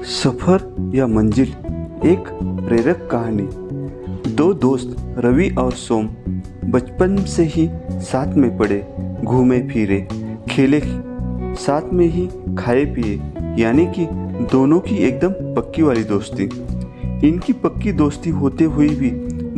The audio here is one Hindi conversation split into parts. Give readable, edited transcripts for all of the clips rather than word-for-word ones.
सफ़र या मंजिल, एक प्रेरक कहानी। दो दोस्त रवि और सोम बचपन से ही साथ में पढ़े, घूमे फिरे, खेले, साथ में ही खाए पिए, यानी कि दोनों की एकदम पक्की वाली दोस्ती। इनकी पक्की दोस्ती होते हुए भी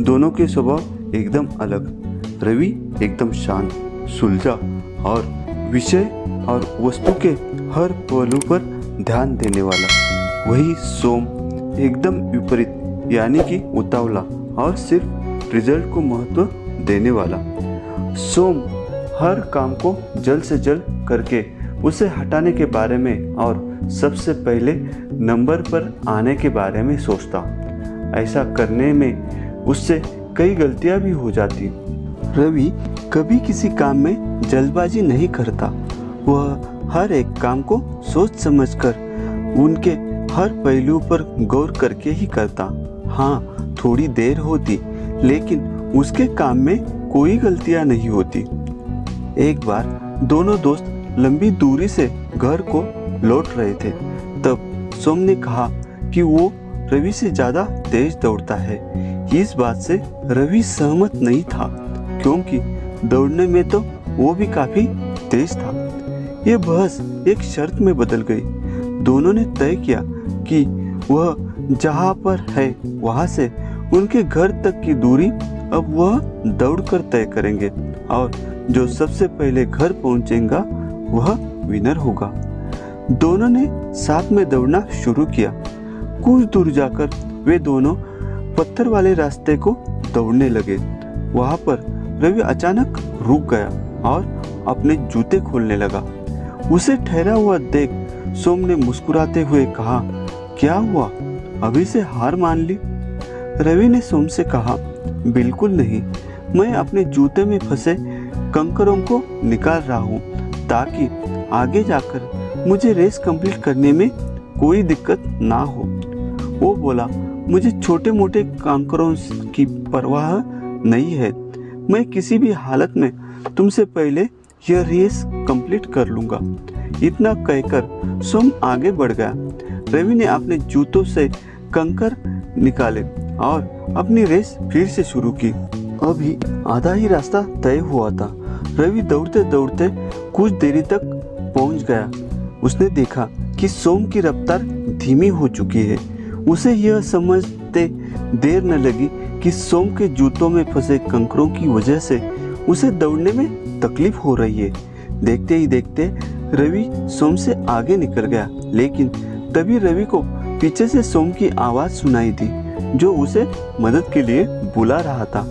दोनों के स्वभाव एकदम अलग। रवि एकदम शांत, सुलझा और विषय और वस्तु के हर पहलू पर ध्यान देने वाला। वही सोम एकदम विपरीत, यानी कि उतावला और सिर्फ रिजल्ट को महत्व देने वाला। सोम हर काम को जल्द से जल्द करके उसे हटाने के बारे में और सबसे पहले नंबर पर आने के बारे में सोचता। ऐसा करने में उससे कई गलतियां भी हो जाती। रवि कभी किसी काम में जल्दबाजी नहीं करता। वह हर एक काम को सोच समझकर उनके हर पहलू पर गौर करके ही करता। हाँ, थोड़ी देर होती, लेकिन उसके काम में कोई गलतियां नहीं होती। एक बार दोनों दोस्त लंबी दूरी से घर को लौट रहे थे। तब सोम ने कहा कि वो रवि से ज़्यादा तेज दौड़ता है। इस बात से रवि सहमत नहीं था, क्योंकि दौड़ने में तो वो भी काफ़ी तेज था। ये बहस एक शर्त में बदल गई। दोनों ने तय किया कि वह जहाँ पर है वहाँ से उनके घर तक की दूरी अब वह दौड़कर तय करेंगे, और जो सबसे पहले घर पहुँचेगा वह विनर होगा। दोनों ने साथ में दौड़ना शुरू किया। कुछ दूर जाकर वे दोनों पत्थर वाले रास्ते को दौड़ने लगे। वहाँ पर रवि अचानक रुक गया और अपने जूते खोलने लगा। उसे ठहरा हुआ देख सोम ने मुस्कुराते हुए कहा, क्या हुआ, अभी से हार मान ली? रवि ने सोम से कहा, बिल्कुल नहीं, मैं अपने जूते में फंसे कंकरों को निकाल रहा हूँ, ताकि आगे जाकर मुझे रेस कंप्लीट करने में कोई दिक्कत ना हो। वो बोला, मुझे छोटे मोटे कंकरों की परवाह नहीं है, मैं किसी भी हालत में तुमसे पहले यह रेस कंप्लीट कर लूँगा। इतना कहकर सोम आगे बढ़ गया। रवि ने अपने जूतों से कंकर निकाले और अपनी रेस फिर से शुरू की। अभी आधा ही रास्ता तय हुआ था। रवि दौड़ते दौड़ते कुछ देरी तक पहुंच गया। उसने देखा कि सोम की रफ्तार धीमी हो चुकी है। उसे यह समझते देर न लगी कि सोम के जूतों में फंसे कंकरों की वजह से उसे दौड़ने में तकलीफ हो रही है। देखते ही देखते रवि सोम से आगे निकल गया, लेकिन तभी रवि को पीछे से सोम की आवाज़ सुनाई दी, जो उसे मदद के लिए बुला रहा था।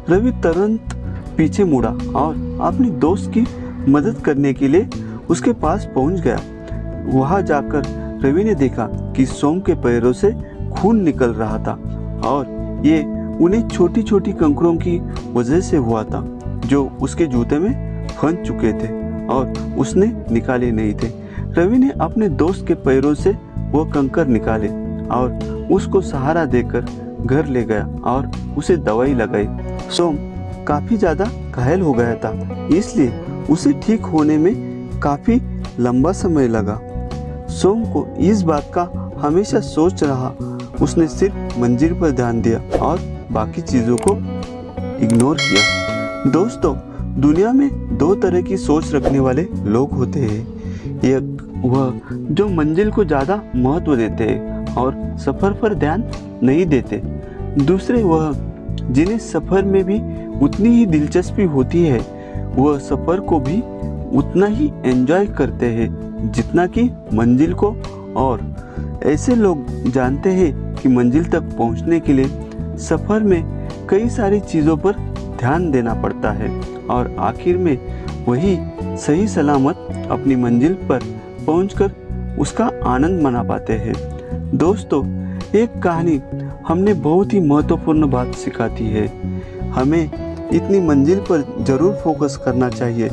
रवि तुरंत पीछे मुड़ा और अपनी दोस्त की मदद करने के लिए उसके पास पहुंच गया। वहां जाकर रवि ने देखा कि सोम के पैरों से खून निकल रहा था, और ये उन्हें छोटी छोटी कंकरों की वजह से हुआ था, जो उसके जूते में फंस चुके थे और उसने निकाले नहीं थे। रवि ने अपने दोस्त के पैरों से वो कंकर निकाले और उसको सहारा देकर घर ले गया और उसे दवाई लगाई। सोम काफ़ी ज़्यादा घायल हो गया था, इसलिए उसे ठीक होने में काफ़ी लंबा समय लगा। सोम को इस बात का हमेशा सोच रहा। उसने सिर्फ मंजिल पर ध्यान दिया और बाकी चीज़ों को इग्नोर किया। दोस्तों, दुनिया में दो तरह की सोच रखने वाले लोग होते हैं। एक वह जो मंजिल को ज़्यादा महत्व देते हैं और सफ़र पर ध्यान नहीं देते। दूसरे वह जिन्हें सफ़र में भी उतनी ही दिलचस्पी होती है, वह सफ़र को भी उतना ही एंजॉय करते हैं जितना कि मंजिल को। और ऐसे लोग जानते हैं कि मंजिल तक पहुंचने के लिए सफ़र में कई सारी चीज़ों पर ध्यान देना पड़ता है, और आखिर में वही सही सलामत अपनी मंजिल पर पहुंचकर उसका आनंद मना पाते हैं। दोस्तों, एक कहानी हमने बहुत ही महत्वपूर्ण बात सिखाती है। हमें इतनी मंजिल पर ज़रूर फोकस करना चाहिए,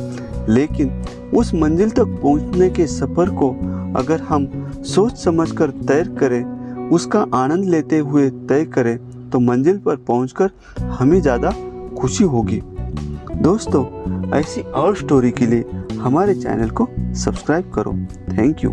लेकिन उस मंजिल तक पहुंचने के सफ़र को अगर हम सोच समझकर तय करें, उसका आनंद लेते हुए तय करें, तो मंजिल पर पहुंचकर हमें ज़्यादा खुशी होगी। दोस्तों, ऐसी और स्टोरी के लिए हमारे चैनल को सब्सक्राइब करो। Thank you.